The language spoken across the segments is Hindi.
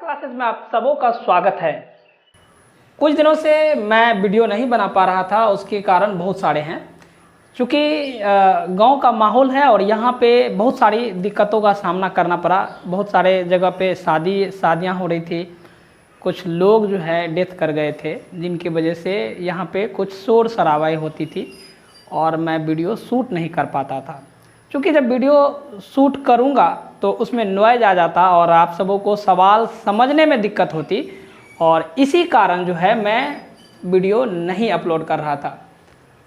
क्लासेस में आप सबों का स्वागत है। कुछ दिनों से मैं वीडियो नहीं बना पा रहा था, उसके कारण बहुत सारे हैं। चूँकि गांव का माहौल है और यहाँ पे बहुत सारी दिक्कतों का सामना करना पड़ा। बहुत सारे जगह पे शादियाँ हो रही थी, कुछ लोग जो है डेथ कर गए थे, जिनकी वजह से यहाँ पे कुछ शोर शराबाई होती थी और मैं वीडियो शूट नहीं कर पाता था। क्योंकि जब वीडियो शूट करूँगा तो उसमें नॉइज़ आ जाता और आप सबों को सवाल समझने में दिक्कत होती, और इसी कारण जो है मैं वीडियो नहीं अपलोड कर रहा था।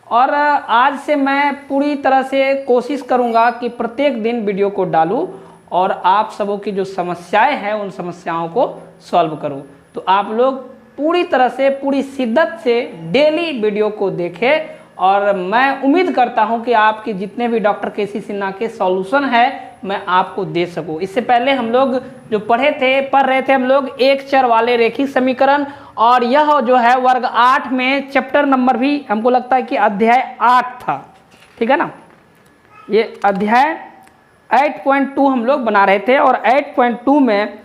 और आज से मैं पूरी तरह से कोशिश करूँगा कि प्रत्येक दिन वीडियो को डालूँ और आप सबों की जो समस्याएं हैं उन समस्याओं को सॉल्व करूँ। तो आप लोग पूरी तरह से, पूरी शिद्दत से डेली वीडियो को देखें और मैं उम्मीद करता हूं कि आपके जितने भी डॉक्टर केसी सिन्हा के सॉल्यूशन है मैं आपको दे सकूं। इससे पहले हम लोग जो पढ़ रहे थे हम लोग एक चर वाले रेखिक समीकरण, और यह जो है वर्ग 8 में चैप्टर नंबर भी हमको लगता है कि अध्याय 8 था, ठीक है ना। ये अध्याय 8.2 हम लोग बना रहे थे और 8.2 में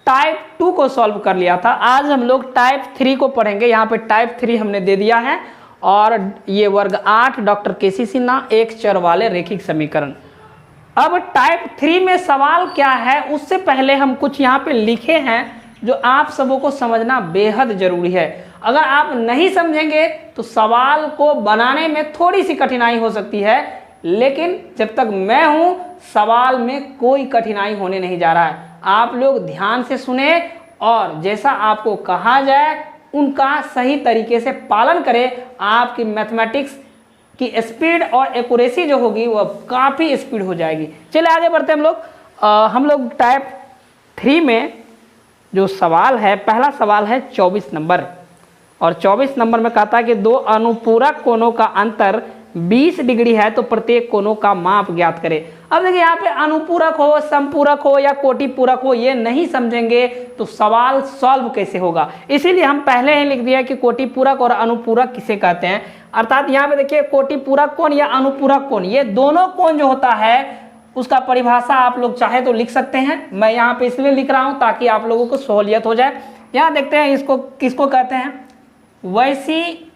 टाइप 2 को सॉल्व कर लिया था। आज हम लोग टाइप 3 को पढ़ेंगे। यहाँ पे टाइप 3 हमने दे दिया है और ये वर्ग 8 डॉक्टर केसी सिन्हा एक चर वाले रेखिक समीकरण। अब टाइप 3 में सवाल क्या है उससे पहले हम कुछ यहाँ पे लिखे हैं जो आप सबों को समझना बेहद जरूरी है। अगर आप नहीं समझेंगे तो सवाल को बनाने में थोड़ी सी कठिनाई हो सकती है, लेकिन जब तक मैं हूं सवाल में कोई कठिनाई होने नहीं जा रहा है। आप लोग ध्यान से सुने और जैसा आपको कहा जाए उनका सही तरीके से पालन करें। आपकी मैथमेटिक्स की स्पीड और एक्यूरेसी जो होगी वह काफ़ी स्पीड हो जाएगी। चलिए आगे बढ़ते हैं हम लोग टाइप 3 में जो सवाल है, पहला सवाल है 24 नंबर, और 24 नंबर में कहता है कि दो अनुपूरक कोणों का अंतर 20 डिग्री है तो प्रत्येक कोणों का माप ज्ञात करें। अब देखिए यहाँ पे अनुपूरक हो, समपूरक हो या कोटि पूरक हो, ये नहीं समझेंगे तो सवाल सॉल्व कैसे होगा। इसीलिए हम पहले ही लिख दिया कि कोटि पूरक और अनुपूरक किसे कहते हैं। अर्थात यहाँ पे देखिए कोटि पूरक कोण या अनुपूरक कोण, ये दोनों कोण जो होता है उसका परिभाषा आप लोग चाहे तो लिख सकते हैं। मैं यहाँ पे इसलिए लिख रहा हूँ ताकि आप लोगों को सहूलियत हो जाए। यहाँ देखते हैं इसको किसको कहते हैं। वैसी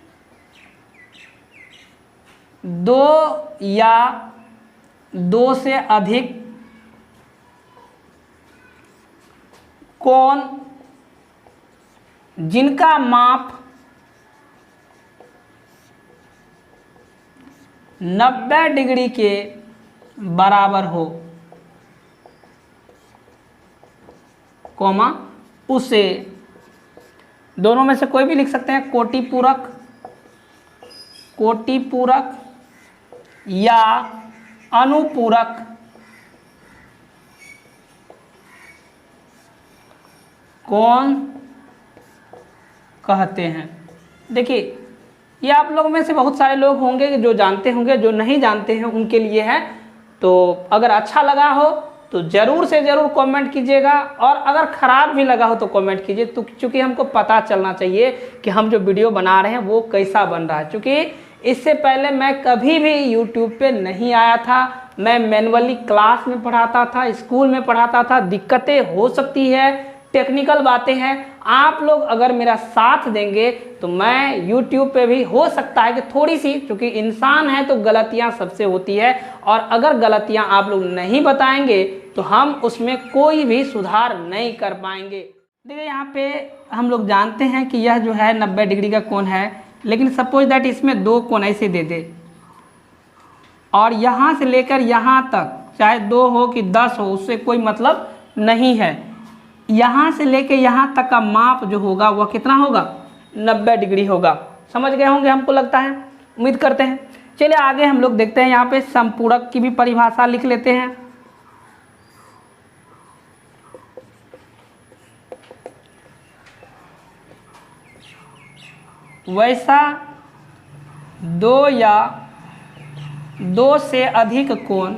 दो या दो से अधिक कोण जिनका माप 90 डिग्री के बराबर हो, कोमा उसे, दोनों में से कोई भी लिख सकते हैं, कोटि पूरक या अनुपूरक कोण कहते हैं। देखिए ये आप लोगों में से बहुत सारे लोग होंगे जो जानते होंगे, जो नहीं जानते हैं उनके लिए है। तो अगर अच्छा लगा हो तो ज़रूर से ज़रूर कमेंट कीजिएगा, और अगर ख़राब भी लगा हो तो कमेंट कीजिए। तो चूँकि हमको पता चलना चाहिए कि हम जो वीडियो बना रहे हैं वो कैसा बन रहा है। चूँकि इससे पहले मैं कभी भी यूट्यूब पे नहीं आया था, मैं मैनुअली क्लास में पढ़ाता था, स्कूल में पढ़ाता था। दिक्कतें हो सकती है, टेक्निकल बातें हैं। आप लोग अगर मेरा साथ देंगे तो मैं YouTube पे भी हो सकता है कि थोड़ी सी, क्योंकि इंसान है तो गलतियां सबसे होती है, और अगर गलतियां आप लोग नहीं बताएंगे तो हम उसमें कोई भी सुधार नहीं कर पाएंगे। देखिए यहाँ पे हम लोग जानते हैं कि यह जो है 90 डिग्री का कोण है, लेकिन सपोज दैट इसमें दो कोण ऐसे दे दे और यहाँ से लेकर यहाँ तक चाहे 2 हो कि 10 हो उससे कोई मतलब नहीं है। यहाँ से लेकर यहाँ तक का माप जो होगा वह कितना होगा, 90 डिग्री होगा। समझ गए होंगे हमको लगता है, उम्मीद करते हैं। चलिए आगे हम लोग देखते हैं। यहाँ पे समपूरक की भी परिभाषा लिख लेते हैं। वैसा दो या दो से अधिक कोण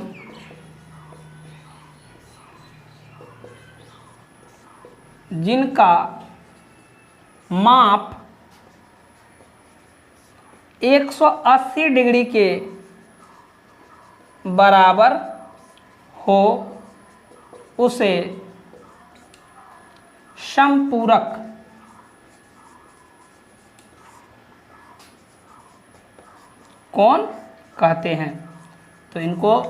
जिनका माप 180 डिग्री के बराबर हो उसे समपूरक कोण कहते हैं। तो इनको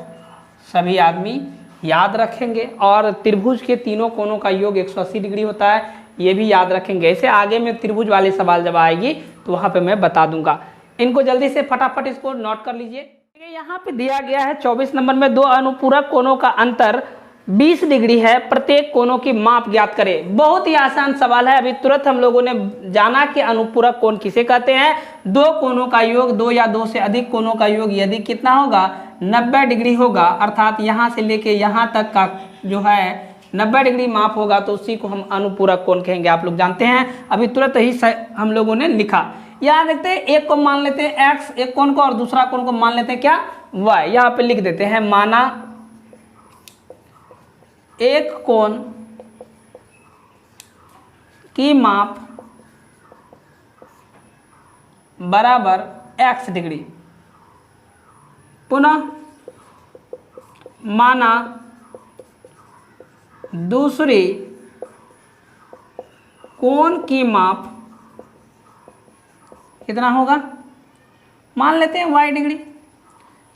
सभी आदमी याद रखेंगे। और त्रिभुज के तीनों कोणों का योग 180 डिग्री होता है, ये भी याद रखेंगे। ऐसे आगे में त्रिभुज वाले सवाल जब आएगी तो वहाँ पे मैं बता दूंगा। इनको जल्दी से फटाफट इसको नोट कर लीजिए। यहाँ पे दिया गया है 24 नंबर में, दो अनुपूरक कोणों का अंतर 20 डिग्री है, प्रत्येक कोणों की माप ज्ञात करें। बहुत ही आसान सवाल है। अभी तुरंत हम लोगों ने जाना कि अनुपूरक कोण किसे कहते हैं। दो कोणों का योग, दो या दो से अधिक कोणों का योग यदि कितना होगा 90 डिग्री होगा, अर्थात यहाँ से लेके यहाँ तक का जो है 90 डिग्री माप होगा, तो उसी को हम अनुपूरक कोण कहेंगे। आप लोग जानते हैं, अभी तुरंत ही हम लोगों ने लिखा। यहाँ देखते हैं, एक को मान लेते हैं x, एक कोण को, और दूसरा कोण को मान लेते हैं क्या y। यहाँ पे लिख देते हैं, माना एक कोण की माप बराबर x डिग्री। पुनः माना दूसरी कोण की माप कितना होगा, मान लेते हैं y डिग्री।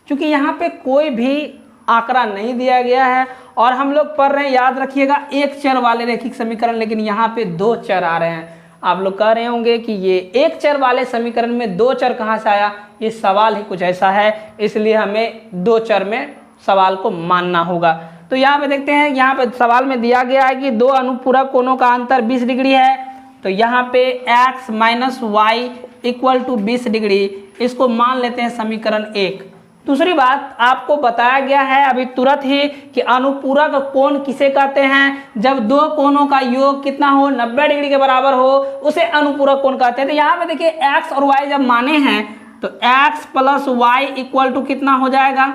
क्योंकि यहाँ पे कोई भी आंकड़ा नहीं दिया गया है और हम लोग पढ़ रहे हैं, याद रखिएगा, एक चर वाले रैखिक समीकरण, लेकिन यहाँ पे दो चर आ रहे हैं। आप लोग कह रहे होंगे कि ये एक चर वाले समीकरण में दो चर कहाँ से आया। ये सवाल ही कुछ ऐसा है, इसलिए हमें दो चर में सवाल को मानना होगा। तो यहाँ पे देखते हैं, यहाँ पे सवाल में दिया गया है कि दो अनुपूरक कोणों का अंतर 20 डिग्री है। तो यहाँ पे x minus y equal to 20 degree, इसको मान लेते हैं समीकरण 1। दूसरी बात आपको बताया गया है अभी तुरंत ही कि अनुपूरक कोण किसे कहते हैं। जब दो कोणों का योग कितना हो, 90 डिग्री के बराबर हो, उसे अनुपूरक कोण कहते हैं। तो यहाँ पे देखिए x और y जब माने हैं तो x plus y equal to कितना हो जाएगा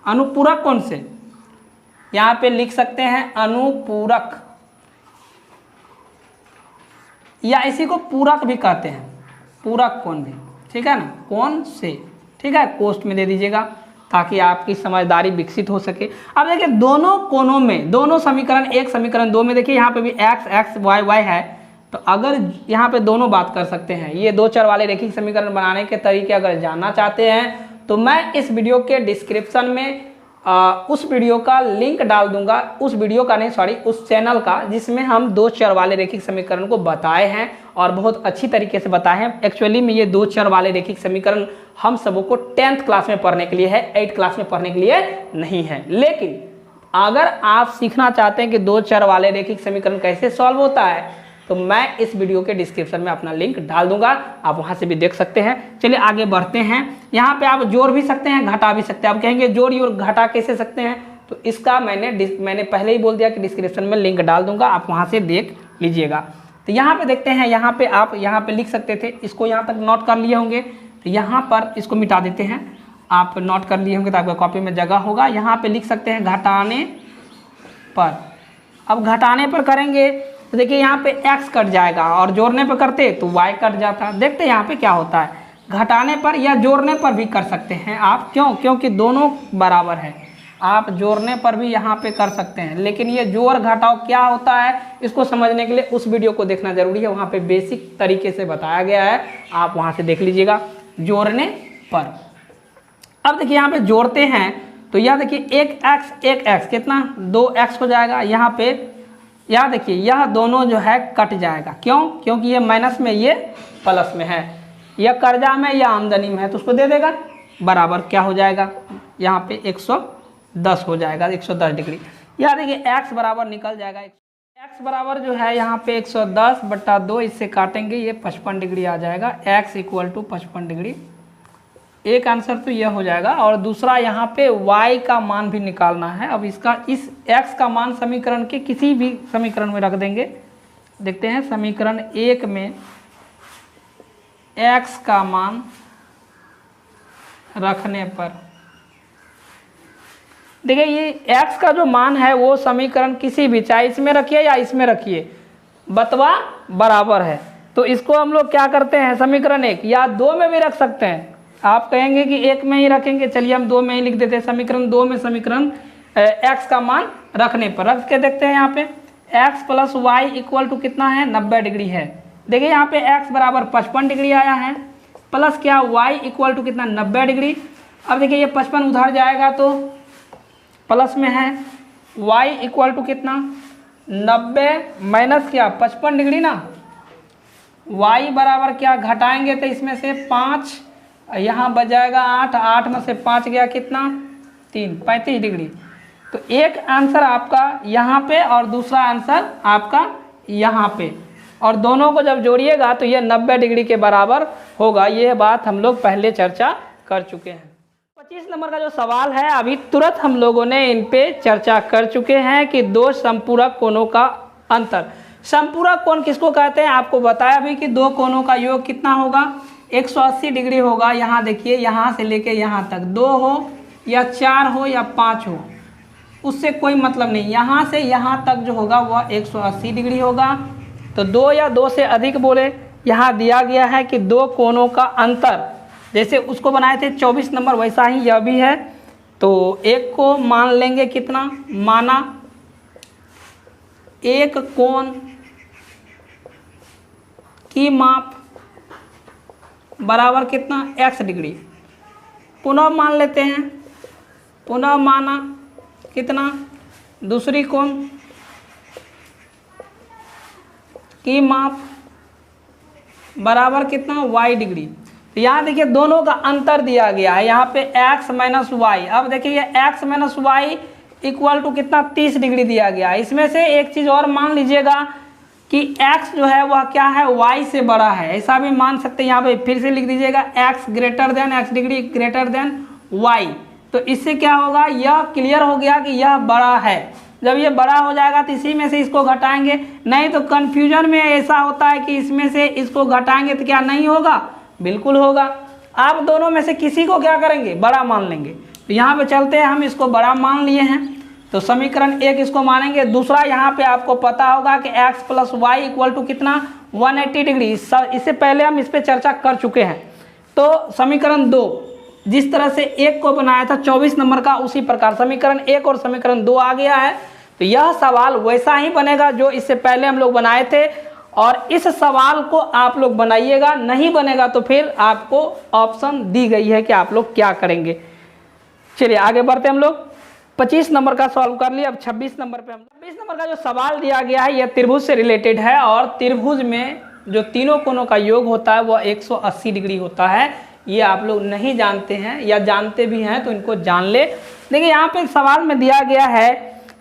अनुपूरक कोण से। यहाँ पे लिख सकते हैं अनुपूरक, या इसी को पूरक भी कहते हैं, पूरक कोण भी, ठीक है ना, कोण से, ठीक है। कोष्ठ में दे दीजिएगा ताकि आपकी समझदारी विकसित हो सके। अब देखिए दोनों कोणों में, दोनों समीकरण एक समीकरण दो में देखिए यहाँ पे भी x x y y है। तो अगर यहाँ पे दोनों बात कर सकते हैं, ये दो चर वाले रैखिक समीकरण बनाने के तरीके अगर जानना चाहते हैं तो मैं इस वीडियो के डिस्क्रिप्शन में उस वीडियो का लिंक डाल दूंगा, उस वीडियो का नहीं सॉरी, उस चैनल का जिसमें हम दो चर वाले रैखिक समीकरण को बताए हैं और बहुत अच्छी तरीके से बताए हैं। एक्चुअली में ये दो चर वाले रैखिक समीकरण हम सबों को 10th क्लास में पढ़ने के लिए है, 8th क्लास में पढ़ने के लिए नहीं है। लेकिन अगर आप सीखना चाहते हैं कि दो चर वाले रैखिक समीकरण कैसे सॉल्व होता है तो मैं इस वीडियो के डिस्क्रिप्शन में अपना लिंक डाल दूंगा, आप वहां से भी देख सकते हैं। चलिए आगे बढ़ते हैं। यहाँ पे आप जोड़ भी सकते हैं, घटा भी सकते हैं। आप कहेंगे जोड़ और घटा कैसे सकते हैं, तो इसका मैंने पहले ही बोल दिया कि डिस्क्रिप्शन में लिंक डाल दूंगा, आप वहां से देख लीजिएगा। तो यहाँ पे देखते हैं, यहाँ पे आप यहाँ पे लिख सकते थे, इसको यहाँ तक नोट कर लिए होंगे। तो यहाँ पर इसको मिटा देते हैं, आप नोट कर लिए होंगे तो आपका कॉपी में जगह होगा। यहाँ पे लिख सकते हैं घटाने पर। अब घटाने पर करेंगे तो देखिए यहाँ पे x कट जाएगा और जोड़ने पर करते तो y कट जाता। देखते हैं यहाँ पे क्या होता है। घटाने पर या जोड़ने पर भी कर सकते हैं आप, क्यों, क्योंकि दोनों बराबर है। आप जोड़ने पर भी यहाँ पे कर सकते हैं, लेकिन ये जोड़ घटाव क्या होता है इसको समझने के लिए उस वीडियो को देखना जरूरी है। वहाँ पे बेसिक तरीके से बताया गया है, आप वहाँ से देख लीजिएगा। जोड़ने पर अब देखिए यहाँ पे जोड़ते हैं तो यह देखिए एक x कितना 2x हो जाएगा। यहाँ पे यह देखिए यह दोनों जो है कट जाएगा, क्यों, क्योंकि ये माइनस में ये प्लस में है, यह कर्जा में या आमदनी में है, तो उसको दे देगा बराबर क्या हो जाएगा, यहाँ पे 110 हो जाएगा, 110 डिग्री। यहाँ देखिए x बराबर निकल जाएगा, x बराबर जो है यहाँ पे 110/2, इससे काटेंगे ये 55 डिग्री आ जाएगा। x इक्वल टू 55 डिग्री, एक आंसर तो यह हो जाएगा। और दूसरा यहाँ पे y का मान भी निकालना है। अब इसका इस x का मान समीकरण के किसी भी समीकरण में रख देंगे। देखते हैं समीकरण 1 में x का मान रखने पर देखिए ये x का जो मान है वो समीकरण किसी भी, चाहे इसमें रखिए या इसमें रखिए, बतवा बराबर है। तो इसको हम लोग क्या करते हैं, समीकरण 1 या 2 में भी रख सकते हैं। आप कहेंगे कि 1 में ही रखेंगे, चलिए हम 2 में ही लिख देते हैं। समीकरण 2 में समीकरण x का मान रखने पर रख के देखते हैं। यहाँ पे x plus y equal to कितना है 90 डिग्री है। देखिए यहाँ पे x बराबर 55 डिग्री आया है, प्लस क्या y इक्वल टू कितना 90 डिग्री। अब देखिए ये 55 उधर जाएगा तो प्लस में है, y इक्वल टू कितना 90 माइनस क्या 55 डिग्री ना, y बराबर क्या घटाएंगे तो इसमें से 5, यहाँ बच जाएगा 8, 8 में से 5 गया कितना 3, 35 डिग्री। तो एक आंसर आपका यहाँ पे और दूसरा आंसर आपका यहाँ पे, और दोनों को जब जोड़िएगा तो ये 90 डिग्री के बराबर होगा। ये बात हम लोग पहले चर्चा कर चुके हैं। 25 नंबर का जो सवाल है अभी तुरंत हम लोगों ने इन पे चर्चा कर चुके हैं कि दो समपूरक कोणों का अंतर। समपूरक कोण किसको कहते हैं, आपको बताया भी कि दो कोणों का योग कितना होगा 180 डिग्री होगा। यहाँ देखिए यहाँ से लेके यहाँ तक 2 हो या 4 हो या 5 हो, उससे कोई मतलब नहीं, यहाँ से यहाँ तक जो होगा वह 180 डिग्री होगा। तो 2 या 2 से अधिक बोले, यहाँ दिया गया है कि दो कोणों का अंतर, जैसे उसको बनाए थे 24 नंबर वैसा ही यह भी है। तो एक को मान लेंगे कितना, माना एक कोण की माप बराबर कितना x डिग्री, पुनः मान लेते हैं, पुनः माना कितना दूसरी कोण की माप बराबर कितना y डिग्री। तो यहाँ देखिए दोनों का अंतर दिया गया है, यहाँ पे x माइनस वाई। अब देखिए ये x minus y equal to कितना 30 डिग्री दिया गया है। इसमें से एक चीज़ और मान लीजिएगा कि x जो है वह क्या है y से बड़ा है, ऐसा भी मान सकते हैं। यहाँ पे फिर से लिख दीजिएगा x greater than x degree greater than y। तो इससे क्या होगा, यह क्लियर हो गया कि यह बड़ा है। जब ये बड़ा हो जाएगा तो इसी में से इसको घटाएंगे, नहीं तो कन्फ्यूजन में ऐसा होता है कि इसमें से इसको घटाएंगे तो क्या नहीं होगा, बिल्कुल होगा। आप दोनों में से किसी को क्या करेंगे, बड़ा मान लेंगे। तो यहाँ पे चलते हैं, हम इसको बड़ा मान लिए हैं तो समीकरण 1 इसको मानेंगे। दूसरा यहाँ पे आपको पता होगा कि x plus y equal to कितना 180 डिग्री, इससे पहले हम इस पर चर्चा कर चुके हैं। तो समीकरण 2 जिस तरह से 1 को बनाया था 24 नंबर का, उसी प्रकार समीकरण 1 और समीकरण 2 आ गया है। तो यह सवाल वैसा ही बनेगा जो इससे पहले हम लोग बनाए थे, और इस सवाल को आप लोग बनाइएगा, नहीं बनेगा तो फिर आपको ऑप्शन दी गई है कि आप लोग क्या करेंगे। चलिए आगे बढ़ते हम लोग। 25 नंबर का सॉल्व कर लिया। अब 26 नंबर पे हम 26 नंबर का जो सवाल दिया गया है यह त्रिभुज से रिलेटेड है, और त्रिभुज में जो तीनों कोणों का योग होता है वह 180 डिग्री होता है। ये आप लोग नहीं जानते हैं या जानते भी हैं तो इनको जान ले। देखिए यहाँ पे सवाल में दिया गया है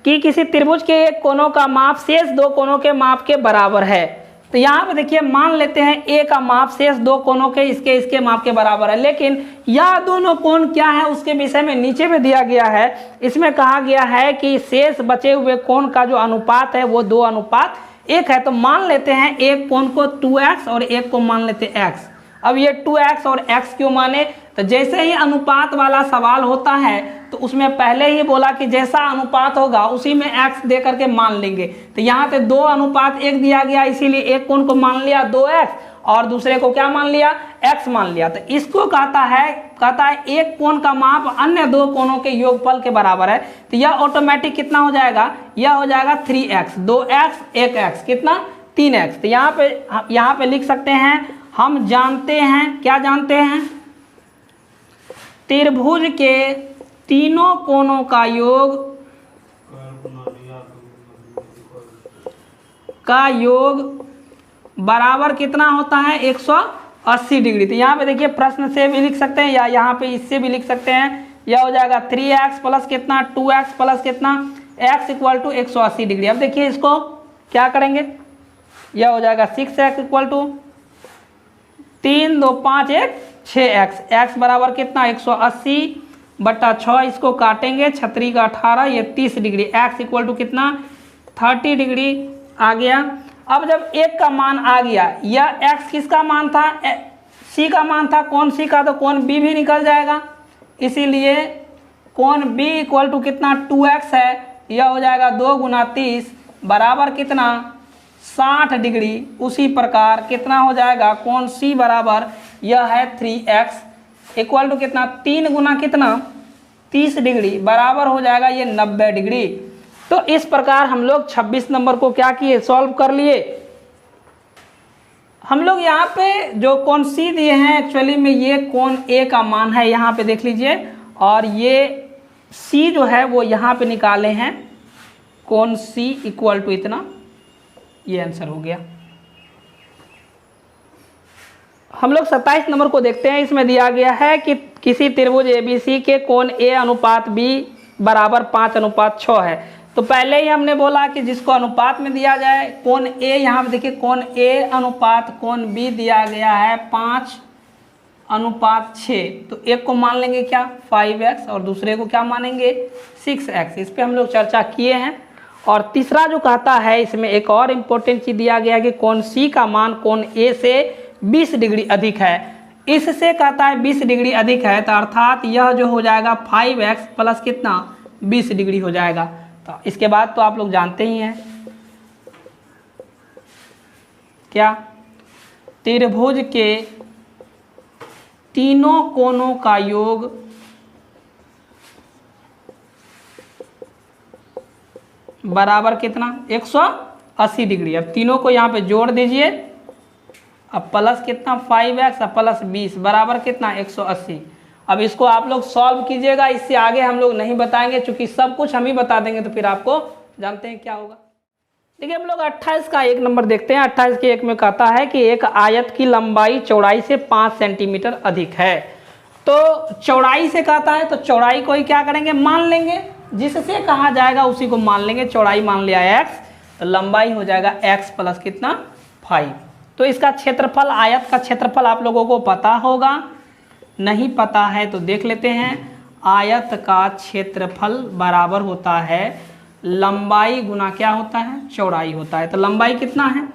कि किसी त्रिभुज के एक कोणों का माप शेष दो कोणों के माप के बराबर है। तो यहाँ पे देखिए मान लेते हैं ए का माप शेष दो कोणों के इसके माप के बराबर है, लेकिन यह दोनों कोण क्या है उसके विषय में नीचे में दिया गया है। इसमें कहा गया है कि शेष बचे हुए कोण का जो अनुपात है वो 2:1 है। तो मान लेते हैं एक कोण को 2x और एक को मान लेते हैं x। अब ये 2x और x क्यों माने, तो जैसे ही अनुपात वाला सवाल होता है तो उसमें पहले ही बोला कि जैसा अनुपात होगा उसी में x दे करके मान लेंगे। तो यहाँ पे 2:1 दिया गया, इसीलिए एक कोण को मान लिया 2x और दूसरे को क्या मान लिया x मान लिया। तो इसको कहता है एक कोण का माप अन्य दो कोणों के योगफल के बराबर है। तो यह ऑटोमेटिक कितना हो जाएगा, यह हो जाएगा 3x, 2x 1x कितना 3x। तो यहाँ पे लिख सकते हैं, हम जानते हैं, क्या जानते हैं, त्रिभुज के तीनों कोणों का योग बराबर कितना होता है 180 डिग्री। तो यहाँ पे देखिए प्रश्न से भी लिख सकते हैं या यहाँ पे इससे भी लिख सकते हैं। यह हो जाएगा 3x प्लस कितना 2x प्लस कितना x इक्वल टू 180 डिग्री। अब देखिए इसको क्या करेंगे, यह हो जाएगा 6x equal to 3 2 5 1 6x, x बराबर कितना 180/6, इसको काटेंगे 6 का 18, ये 30 डिग्री, x इक्वल टू कितना 30 डिग्री आ गया। अब जब एक का मान आ गया, यह x किसका मान था, c का मान था, कौन c का, तो कौन b भी निकल जाएगा, इसीलिए कौन b इक्वल टू कितना 2x है, यह हो जाएगा 2 गुना 30 बराबर कितना 60 डिग्री। उसी प्रकार कितना हो जाएगा, कौन c बराबर यह है 3x इक्वल टू कितना 3 गुना कितना 30 डिग्री बराबर हो जाएगा ये 90 डिग्री। तो इस प्रकार हम लोग 26 नंबर को क्या किए, सॉल्व कर लिए। हम लोग यहाँ पे जो कोण सी दिए हैं एक्चुअली में ये कोण ए का मान है, यहाँ पे देख लीजिए, और ये सी जो है वो यहाँ पे निकाले हैं, कोण सी इक्वल टू इतना, ये आंसर हो गया। हम लोग 27 नंबर को देखते हैं। इसमें दिया गया है कि किसी त्रिभुज एबीसी के कोण ए अनुपात बी बराबर 5:6 है। तो पहले ही हमने बोला कि जिसको अनुपात में दिया जाए, कोण ए, यहाँ पे देखिए कोण ए अनुपात कोण बी दिया गया है 5:6, तो एक को मान लेंगे क्या 5x और दूसरे को क्या मानेंगे 6x। इस पे हम लोग चर्चा किए हैं। और तीसरा जो कहता है, इसमें एक और इम्पोर्टेंट चीज़ दिया गया है कि कोण सी का मान कोण ए से 20 डिग्री अधिक है। इससे कहता है 20 डिग्री अधिक है, तो अर्थात यह जो हो जाएगा 5x प्लस कितना 20 डिग्री हो जाएगा। तो इसके बाद तो आप लोग जानते ही हैं क्या, त्रिभुज के तीनों कोणों का योग बराबर कितना 180 डिग्री। अब तीनों को यहाँ पे जोड़ दीजिए, अब प्लस कितना 5x और प्लस 20 बराबर कितना 180। अब इसको आप लोग सॉल्व कीजिएगा, इससे आगे हम लोग नहीं बताएंगे, क्योंकि सब कुछ हम ही बता देंगे तो फिर आपको जानते हैं क्या होगा। देखिए हम लोग 28 का 1 नंबर देखते हैं। 28 के 1 में कहता है कि एक आयत की लंबाई चौड़ाई से 5 सेंटीमीटर अधिक है। तो चौड़ाई से कहता है, तो चौड़ाई को ही क्या करेंगे मान लेंगे, जिससे कहा जाएगा उसी को मान लेंगे। चौड़ाई मान लिया x, तो लंबाई हो जाएगा x प्लस कितना 5। तो इसका क्षेत्रफल, आयत का क्षेत्रफल आप लोगों को पता होगा, नहीं पता है तो देख लेते हैं। आयत का क्षेत्रफल बराबर होता है लंबाई गुना क्या होता है चौड़ाई होता है। तो लंबाई कितना है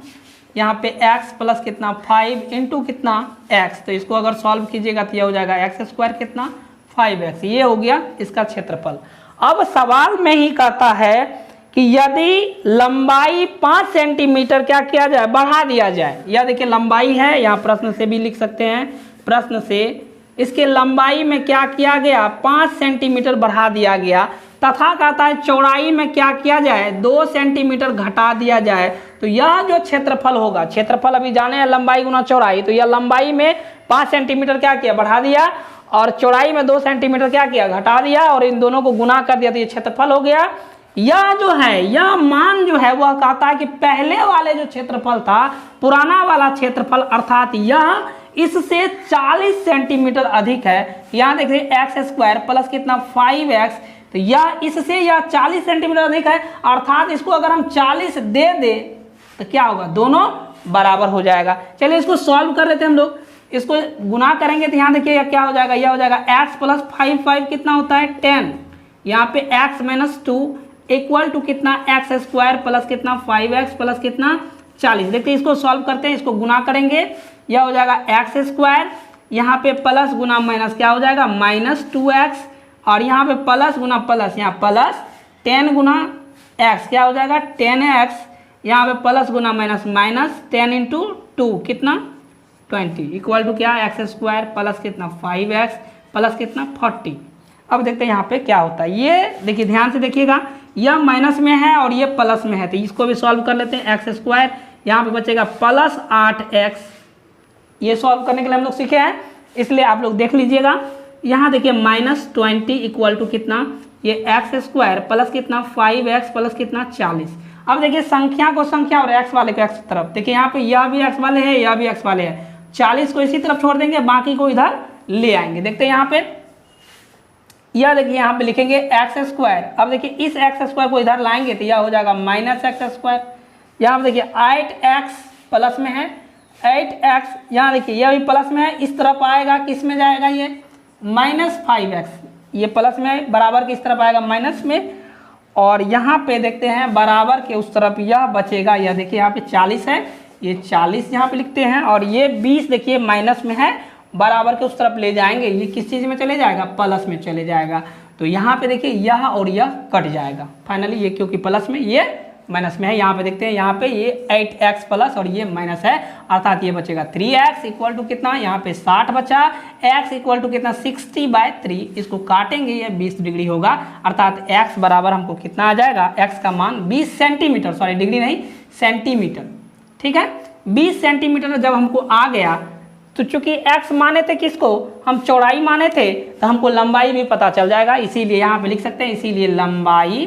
यहाँ पे x प्लस कितना 5 इंटू कितना x, तो इसको अगर सॉल्व कीजिएगा तो यह हो जाएगा x² कितना 5x, ये हो गया इसका क्षेत्रफल। अब सवाल में ही कहता है कि यदि लंबाई 5 सेंटीमीटर क्या किया जाए बढ़ा दिया जाए। यह देखिए लंबाई है, यहाँ प्रश्न से भी लिख सकते हैं, प्रश्न से इसके लंबाई में क्या किया गया 5 सेंटीमीटर बढ़ा दिया गया, तथा कहता है चौड़ाई में क्या किया जाए 2 सेंटीमीटर घटा दिया जाए। तो यह जो क्षेत्रफल होगा, क्षेत्रफल अभी जाने हैं लंबाई गुना चौड़ाई, तो यह लंबाई में 5 सेंटीमीटर क्या किया बढ़ा दिया, और चौड़ाई में 2 सेंटीमीटर क्या किया घटा दिया, और इन दोनों को गुना कर दिया, तो ये क्षेत्रफल हो गया। यह जो है, यह मान जो है वह कहता है कि पहले वाले जो क्षेत्रफल था, पुराना वाला क्षेत्रफल, अर्थात यह इससे 40 सेंटीमीटर अधिक है। यहाँ देखिए x² प्लस कितना 5x, तो यह इससे यह 40 सेंटीमीटर अधिक है, अर्थात इसको अगर हम 40 दे दें तो क्या होगा, दोनों बराबर हो जाएगा। चलिए इसको सॉल्व कर लेते हैं हम लोग। इसको गुना करेंगे तो यहाँ देखिए क्या हो जाएगा, यह हो जाएगा x प्लस 5 कितना होता है 10, यहाँ पे x माइनस 2 इक्वल टू कितना x² प्लस कितना 5x प्लस कितना 40। देखते हैं इसको सॉल्व करते हैं, इसको गुना करेंगे, यह हो जाएगा x², यहाँ पे प्लस गुना माइनस क्या हो जाएगा -2x, और यहाँ पे प्लस गुना प्लस, यहाँ प्लस 10 गुना x क्या हो जाएगा 10x, यहाँ पे प्लस गुना माइनस माइनस 10 इंटू 2 कितना 20 इक्वल टू क्या x² प्लस कितना 5x प्लस कितना 40। अब देखते हैं यहाँ पे क्या होता है। ये देखिए ध्यान से देखिएगा, यह माइनस में है और ये प्लस में है, तो इसको भी सॉल्व कर लेते हैं। x², यहाँ पे बचेगा प्लस 8x, ये सॉल्व करने के लिए हम लोग सीखे हैं, इसलिए आप लोग देख लीजिएगा। यहाँ देखिए -20 इक्वल टू कितना, ये x² प्लस कितना 5x प्लस कितना 40। अब देखिए संख्या को संख्या और x वाले को x तरफ, देखिए यहाँ पे यह भी x वाले है, यह भी x वाले है, 40 को इसी तरफ छोड़ देंगे, बाकी को इधर ले आएंगे। देखते हैं यहाँ पे, यह देखिए यहाँ पे लिखेंगे x²। अब देखिए इस x² को इधर लाएंगे तो यह हो जाएगा -x²। यहाँ पे देखिए 8x प्लस में है, 8x, यहाँ देखिए यह भी प्लस में है, इस तरफ आएगा, किस में जाएगा ये -5x, ये प्लस में बराबर किस तरफ आएगा माइनस में, और यहाँ पे देखते हैं बराबर के उस तरफ यह बचेगा, यह देखिए यहाँ पे 40 है, ये 40 यहाँ पे लिखते हैं, और ये 20 देखिए माइनस में है, बराबर के उस तरफ ले जाएंगे, ये किस चीज़ में चले जाएगा प्लस में चले जाएगा। तो यहाँ पे देखिए यह और यह कट जाएगा फाइनली, ये क्योंकि प्लस में ये माइनस में है। यहाँ पे देखते हैं, यहाँ पे ये 8x प्लस और ये माइनस है, अर्थात ये बचेगा 3x इक्वल टू कितना, यहाँ पे 60 बचा, x इक्वल टू कितना 60/3, इसको काटेंगे ये 20 डिग्री होगा, अर्थात x बराबर हमको कितना आ जाएगा, x का मान 20 सेंटीमीटर, सॉरी डिग्री नहीं सेंटीमीटर, ठीक है। 20 सेंटीमीटर जब हमको आ गया तो चूंकि x माने थे किसको, हम चौड़ाई माने थे, तो हमको लंबाई भी पता चल जाएगा, इसीलिए यहाँ पे लिख सकते हैं, इसीलिए लंबाई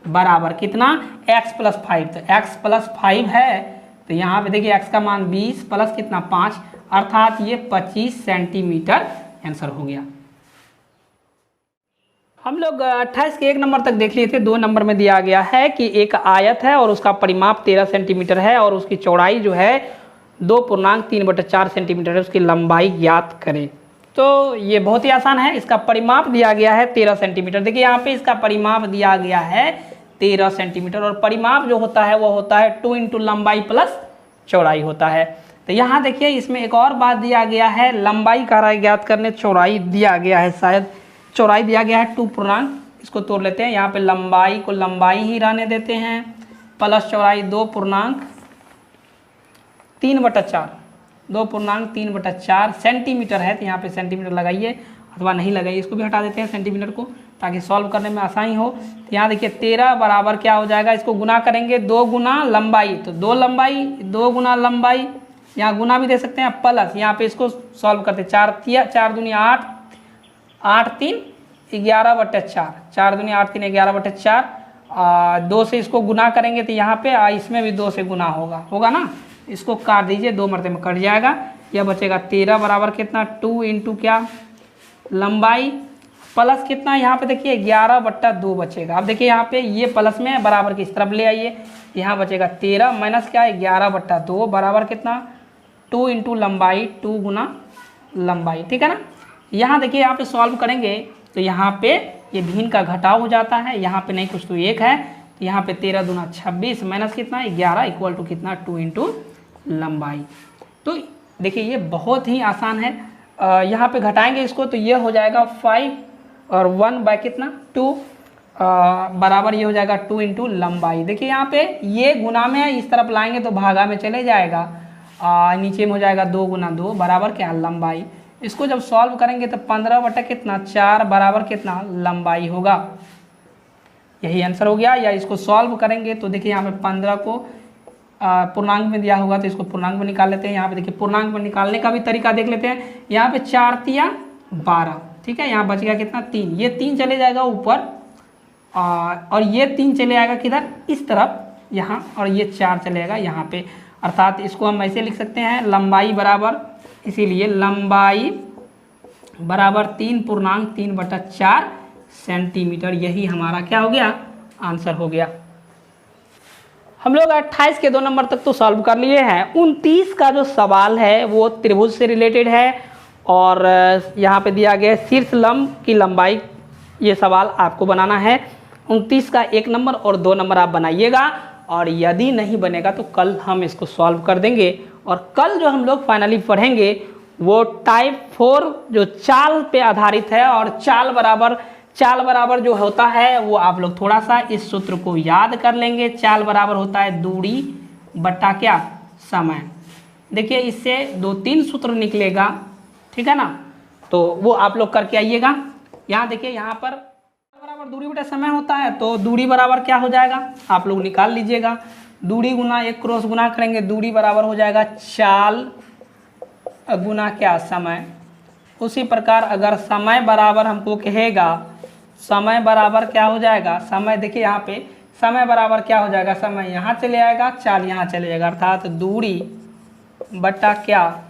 बराबर कितना x + 5, तो x + 5 है, तो यहाँ पे देखिए x का मान 20 प्लस कितना 5, अर्थात ये 25 सेंटीमीटर आंसर हो गया। हम लोग 28 के 1 नंबर तक देख लिए थे। 2 नंबर में दिया गया है कि एक आयत है और उसका परिमाप 13 सेंटीमीटर है और उसकी चौड़ाई जो है 2.3/4 सेंटीमीटर है, उसकी लंबाई ज्ञात करें। तो ये बहुत ही आसान है, इसका परिमाप दिया गया है 13 सेंटीमीटर। देखिए यहाँ पे इसका परिमाप दिया गया है 13 सेंटीमीटर और परिमाप जो होता है वो होता है 2 × लंबाई प्लस चौड़ाई होता है। तो यहाँ देखिए इसमें एक और बात दिया गया है, लंबाई का ज्ञात करने, चौड़ाई दिया गया है, शायद चौड़ाई दिया गया है 2 पूर्णांक, इसको तोड़ लेते हैं, यहाँ पे लंबाई को लंबाई ही रहने देते हैं, प्लस चौड़ाई 2.3/4 सेंटीमीटर है, तो यहाँ पे सेंटीमीटर लगाइए अथवा नहीं लगाइए, इसको भी हटा देते हैं सेंटीमीटर को, ताकि सॉल्व करने में आसानी हो। तो यहाँ देखिए 13 बराबर क्या हो जाएगा, इसको गुना करेंगे 2 गुना लंबाई, तो 2 लंबाई 2 गुना लंबाई, यहाँ गुना भी दे सकते हैं, प्लस यहाँ पे इसको सॉल्व करते 4 दूनी 8, 8 3 11/4, 4 दूनी 8 3 11/4, 2 से इसको गुना करेंगे तो यहाँ पे इसमें भी 2 से गुना होगा ना, इसको काट दीजिए, 2 मरते में कट जाएगा, यह बचेगा 13 बराबर कितना 2 × क्या लंबाई प्लस कितना, यहाँ पे देखिए 11/2 बचेगा। अब देखिए यहाँ पे ये प्लस में बराबर की इस तरफ ले आइए, यहाँ बचेगा 13 माइनस क्या है 11/2 बराबर कितना 2 × लंबाई, 2 गुना लंबाई, ठीक है ना। यहाँ देखिए यहाँ पे सॉल्व करेंगे तो यहाँ पे ये भिन्न का घटाव हो जाता है, यहाँ पे नहीं कुछ तो 1 है, तो यहाँ पे 13 दूना 26 माइनस कितना 11 इक्वल टू कितना 2 × लंबाई। तो देखिए ये बहुत ही आसान है, यहाँ पे घटाएंगे इसको तो ये हो जाएगा 5 और 1 कितना 2 बराबर ये हो जाएगा 2 × लंबाई। देखिए यहाँ पे ये गुना में है, इस तरफ लाएंगे तो भागा में चले जाएगा, नीचे में हो जाएगा 2 × 2 बराबर क्या लंबाई। इसको जब सॉल्व करेंगे तो 15/4 बराबर कितना लंबाई होगा, यही आंसर हो गया। या इसको सॉल्व करेंगे तो देखिए यहाँ पे 15 को पूर्णांक में दिया होगा तो इसको पूर्णांक में निकाल लेते हैं। यहाँ पे देखिए पूर्णांक में निकालने का भी तरीका देख लेते हैं। यहाँ पे 4 × 12, ठीक है, यहाँ बच गया कितना 3, ये 3 चले जाएगा ऊपर और ये 3 चले आएगा किधर इस तरफ यहाँ, और ये 4 चलेगा यहाँ पे, अर्थात इसको हम ऐसे लिख सकते हैं लंबाई बराबर, इसीलिए लंबाई बराबर 3.4 सेंटीमीटर, यही हमारा क्या हो गया आंसर हो गया। हम लोग 28 के 2 नंबर तक तो सॉल्व कर लिए हैं। 29 का जो सवाल है वो त्रिभुज से रिलेटेड है और यहाँ पे दिया गया शीर्ष लंब की लंबाई, ये सवाल आपको बनाना है। 29 का 1 नंबर और 2 नंबर आप बनाइएगा और यदि नहीं बनेगा तो कल हम इसको सॉल्व कर देंगे। और कल जो हम लोग फाइनली पढ़ेंगे वो टाइप 4 जो चाल पे आधारित है, और चाल बराबर जो होता है वो आप लोग थोड़ा सा इस सूत्र को याद कर लेंगे। चाल बराबर होता है दूरी बटा क्या समय। देखिए इससे 2-3 सूत्र निकलेगा, ठीक है ना, तो वो आप लोग करके आइएगा। यहाँ देखिए यहाँ पर बराबर दूरी बटा समय होता है, तो दूरी बराबर क्या हो जाएगा आप लोग निकाल लीजिएगा। दूरी गुना 1 क्रॉस गुना करेंगे, दूरी बराबर हो जाएगा चाल गुना क्या समय। उसी प्रकार अगर समय बराबर हमको कहेगा, समय बराबर क्या हो जाएगा, समय देखिए यहाँ पे समय बराबर क्या हो जाएगा, समय यहाँ चले आएगा, चाल यहाँ चले जाएगा, अर्थात दूरी बटा क्या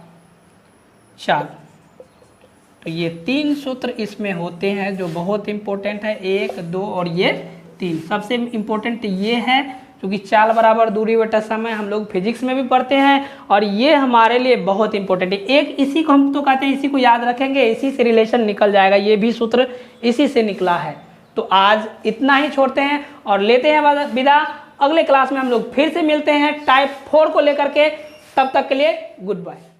चाल। तो ये 3 सूत्र इसमें होते हैं जो बहुत इंपॉर्टेंट है, 1 2 और ये 3। सबसे इम्पोर्टेंट ये है क्योंकि चाल बराबर दूरी बटा समय हम लोग फिजिक्स में भी पढ़ते हैं और ये हमारे लिए बहुत इंपॉर्टेंट है। एक इसी को हम तो कहते हैं, इसी को याद रखेंगे, इसी से रिलेशन निकल जाएगा, ये भी सूत्र इसी से निकला है। तो आज इतना ही छोड़ते हैं और लेते हैं विदा। अगले क्लास में हम लोग फिर से मिलते हैं टाइप 4 को लेकर के, तब तक के लिए गुड बाय।